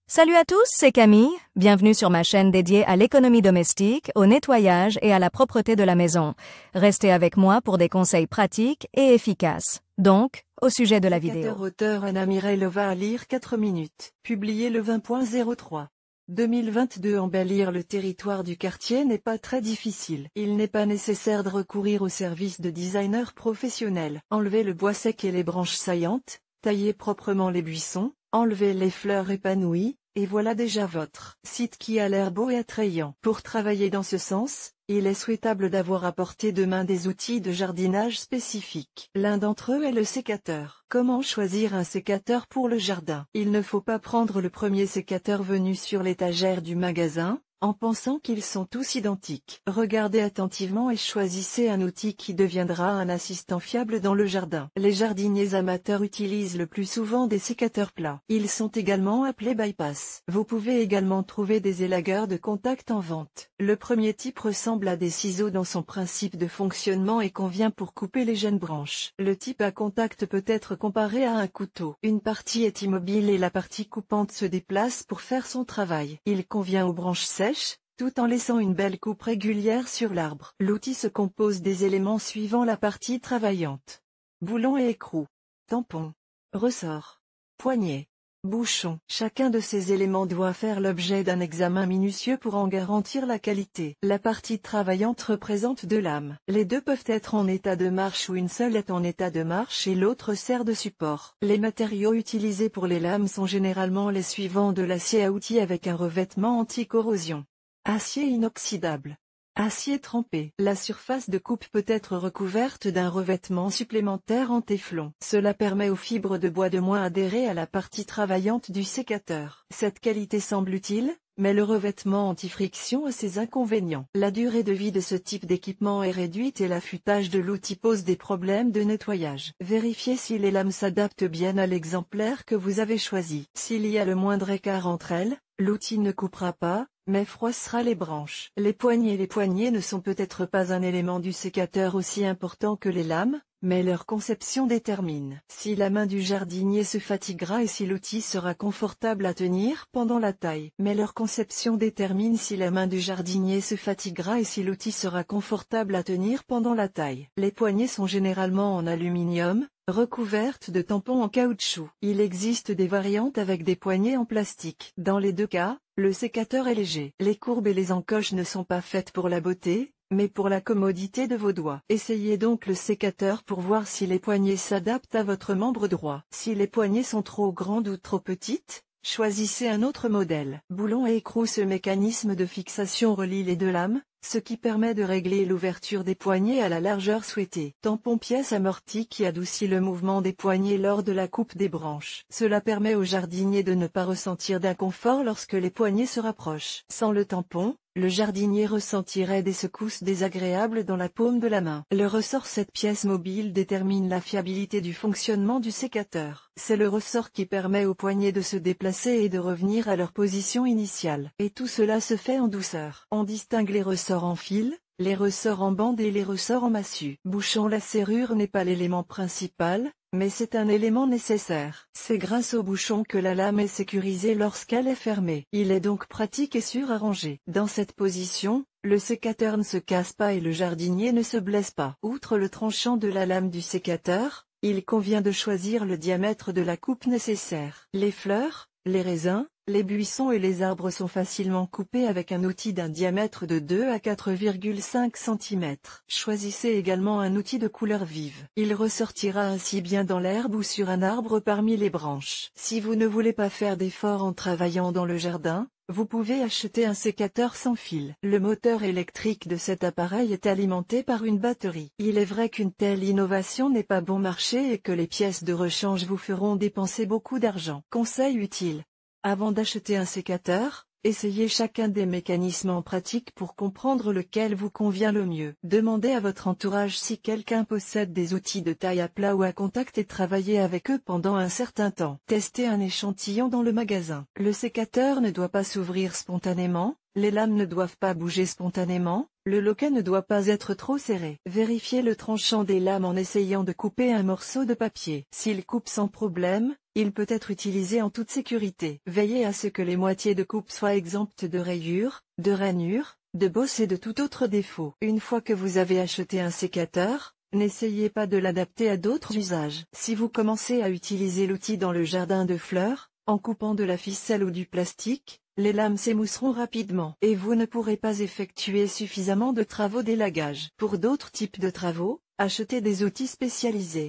Salut à tous, c'est Camille. Bienvenue sur ma chaîne dédiée à l'économie domestique, au nettoyage et à la propreté de la maison. Restez avec moi pour des conseils pratiques et efficaces. Donc, au sujet de la vidéo. Auteur Anna Mirailova à lire 4 minutes. Publié le 20.03. 2022. Embellir le territoire du quartier n'est pas très difficile. Il n'est pas nécessaire de recourir aux services de designers professionnels. Enlevez le bois sec et les branches saillantes, taillez proprement les buissons, enlevez les fleurs épanouies, et voilà déjà votre site qui a l'air beau et attrayant. Pour travailler dans ce sens, il est souhaitable d'avoir à portée de main des outils de jardinage spécifiques. L'un d'entre eux est le sécateur. Comment choisir un sécateur pour le jardin? Il ne faut pas prendre le premier sécateur venu sur l'étagère du magasin, en pensant qu'ils sont tous identiques. Regardez attentivement et choisissez un outil qui deviendra un assistant fiable dans le jardin. Les jardiniers amateurs utilisent le plus souvent des sécateurs plats. Ils sont également appelés bypass. Vous pouvez également trouver des élagueurs de contact en vente. Le premier type ressemble à des ciseaux dans son principe de fonctionnement et convient pour couper les jeunes branches. Le type à contact peut être comparé à un couteau. Une partie est immobile et la partie coupante se déplace pour faire son travail. Il convient aux branches sèches, tout en laissant une belle coupe régulière sur l'arbre. L'outil se compose des éléments suivant la partie travaillante: boulon et écrou, tampon, ressort, poignée, bouchon. Chacun de ces éléments doit faire l'objet d'un examen minutieux pour en garantir la qualité. La partie travaillante représente deux lames. Les deux peuvent être en état de marche ou une seule est en état de marche et l'autre sert de support. Les matériaux utilisés pour les lames sont généralement les suivants: de l'acier à outils avec un revêtement anti-corrosion, acier inoxydable, acier trempé. La surface de coupe peut être recouverte d'un revêtement supplémentaire en téflon. Cela permet aux fibres de bois de moins adhérer à la partie travaillante du sécateur. Cette qualité semble utile, mais le revêtement anti-friction a ses inconvénients. La durée de vie de ce type d'équipement est réduite et l'affûtage de l'outil pose des problèmes de nettoyage. Vérifiez si les lames s'adaptent bien à l'exemplaire que vous avez choisi. S'il y a le moindre écart entre elles, l'outil ne coupera pas, mais froissera les branches. Les poignées ne sont peut-être pas un élément du sécateur aussi important que les lames, mais leur conception détermine si la main du jardinier se fatiguera et si l'outil sera confortable à tenir pendant la taille. Mais leur conception détermine si la main du jardinier se fatiguera et si l'outil sera confortable à tenir pendant la taille. Les poignées sont généralement en aluminium, recouvertes de tampons en caoutchouc. Il existe des variantes avec des poignées en plastique. Dans les deux cas, le sécateur est léger. Les courbes et les encoches ne sont pas faites pour la beauté, mais pour la commodité de vos doigts. Essayez donc le sécateur pour voir si les poignées s'adaptent à votre membre droit. Si les poignées sont trop grandes ou trop petites, choisissez un autre modèle. Boulon et écrou. Ce mécanisme de fixation relie les deux lames, ce qui permet de régler l'ouverture des poignées à la largeur souhaitée. Tampon. Pièce amortie qui adoucit le mouvement des poignées lors de la coupe des branches. Cela permet au jardinier de ne pas ressentir d'inconfort lorsque les poignées se rapprochent. Sans le tampon, le jardinier ressentirait des secousses désagréables dans la paume de la main. Le ressort. Cette pièce mobile détermine la fiabilité du fonctionnement du sécateur. C'est le ressort qui permet aux poignées de se déplacer et de revenir à leur position initiale. Et tout cela se fait en douceur. On distingue les ressorts en fil, les ressorts en bande et les ressorts en massue. Bouchon. La serrure n'est pas l'élément principal, mais c'est un élément nécessaire. C'est grâce au bouchon que la lame est sécurisée lorsqu'elle est fermée. Il est donc pratique et sûr à ranger. Dans cette position, le sécateur ne se casse pas et le jardinier ne se blesse pas. Outre le tranchant de la lame du sécateur, il convient de choisir le diamètre de la coupe nécessaire. Les fleurs, les raisins, les buissons et les arbres sont facilement coupés avec un outil d'un diamètre de 2 à 4,5 cm. Choisissez également un outil de couleur vive. Il ressortira ainsi bien dans l'herbe ou sur un arbre parmi les branches. Si vous ne voulez pas faire d'efforts en travaillant dans le jardin, vous pouvez acheter un sécateur sans fil. Le moteur électrique de cet appareil est alimenté par une batterie. Il est vrai qu'une telle innovation n'est pas bon marché et que les pièces de rechange vous feront dépenser beaucoup d'argent. Conseil utile: avant d'acheter un sécateur, essayez chacun des mécanismes en pratique pour comprendre lequel vous convient le mieux. Demandez à votre entourage si quelqu'un possède des outils de taille à plat ou à contact et travaillez avec eux pendant un certain temps. Testez un échantillon dans le magasin. Le sécateur ne doit pas s'ouvrir spontanément, les lames ne doivent pas bouger spontanément, le loquet ne doit pas être trop serré. Vérifiez le tranchant des lames en essayant de couper un morceau de papier. S'il coupe sans problème, il peut être utilisé en toute sécurité. Veillez à ce que les moitiés de coupe soient exemptes de rayures, de rainures, de bosses et de tout autre défaut. Une fois que vous avez acheté un sécateur, n'essayez pas de l'adapter à d'autres usages. Si vous commencez à utiliser l'outil dans le jardin de fleurs, en coupant de la ficelle ou du plastique, les lames s'émousseront rapidement et vous ne pourrez pas effectuer suffisamment de travaux d'élagage. Pour d'autres types de travaux, achetez des outils spécialisés.